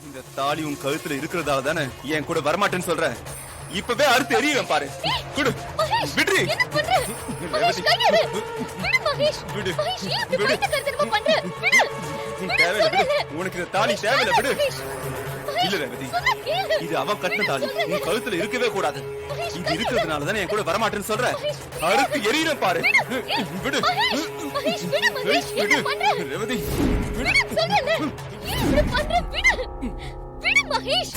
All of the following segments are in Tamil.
இந்த தாலி உன் கழுத்துல இருக்கிறதால தானே என் கூட வரமாட்டேன்னு சொல்ற. இப்பவே அறுத்து எறியறேன் பாரு. குடு. விடுறி. மகேஷ் கையெடு. விடு மகேஷ். விடு. மகேஷ் ஏன் இப்படி பயந்து கருத்துக்கு பண்ற? விடு. தேவையில்ல விடு. உனக்கு இந்த தாலி தேவையில்ல விடு. இல்ல ரேவதி, இது அவன் கட்டின தாலி, உன் கழுத்துல இருக்கவே கூடாது. இது இருக்கிறதுனால தானே என் கூட வரமாட்டேன்னு சொல்ற. அறுத்து எறியறேன் பாரு. விடு. மகேஷ் விடு மகேஷ் என்ன பண்ற? ரேவதி விடு சொல்றேன். ஏன் இப்படி பண்ற? விடு. விடு மகேஷ்.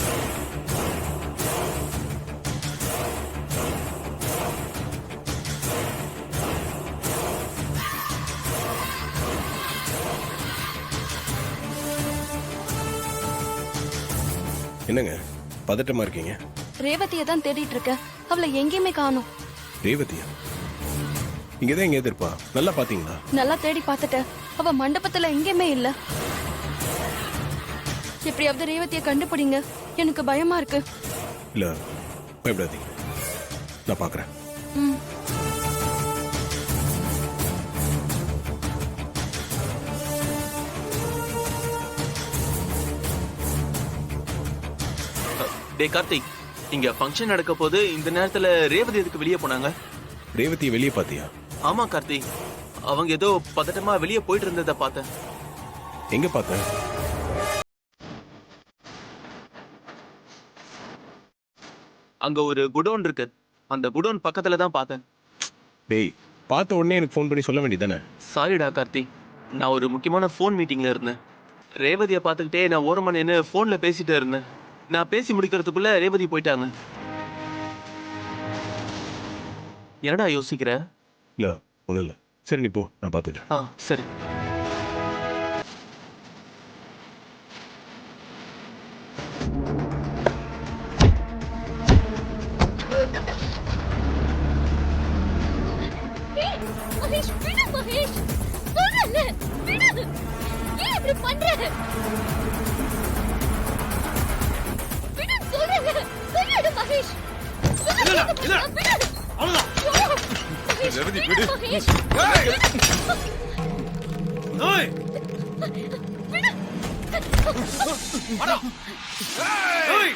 என்னங்க பதட்டமா இருக்கீங்க? ரேவதியை தான் தேடிட்டு இருக்க. அவளை எங்கேயுமே காணோம். ரேவதியா? இங்கதான் எங்க எதிர்ப்பா? நல்லா பாத்தீங்களா? நல்லா தேடி பார்த்துட்ட. அவ மண்டபத்துல எங்கேயுமே இல்ல. எப்படியாவது ரேவதியை கண்டுபிடிங்க. எனக்கு பயமா இருக்கு. இல்ல பயப்படாதீங்க, நான் பாக்குறேன். ம். டே கார்த்திக், இங்க ஃபங்க்ஷன் நடக்க போது இந்த நேரத்துல ரேவதி எதுக்கு வெளியே போனாங்க? ரேவதியை வெளியே பாத்தியா? ஆமா கார்த்திக், அவங்க ஏதோ பதட்டமா வெளியே போயிட்டு இருந்ததை பார்த்தேன். எங்க பார்த்த? அங்க ஒரு குடோன் இருக்கு, அந்த குடோன் பக்கத்துல தான் பார்த்தேன். டேய், பார்த்த உடனே எனக்கு ஃபோன் பண்ணி சொல்ல வேண்டியதானே? சாரிடா கார்த்திக், நான் ஒரு முக்கியமான ஃபோன் மீட்டிங்ல இருந்தேன். ரேவதியை பார்த்துக்கிட்டே நான் ஓரமா நின்று ஃபோன்ல பேசிட்டு இருந்தேன். நான் பேசி முடிக்கிறதுக்குள்ள ரேவதி போயிட்டாங்க. என்னடா யோசிக்கிற? இல்ல ஒண்ணும் இல்ல. சரி நீ போ, நான் பார்த்துட்டேன். சரி. மகேஷ் விடு மகேஷ். சொல்றேன். விடு. ஏன் இப்படி பண்ற? விடு சொல்றேன். கையெடு மகேஷ். இல்ல இல்ல. விடு. அவ்வளவுதான். மகேஷ் ரேவதி விடு. மகேஷ். ஓய். வாடா. ஏய்.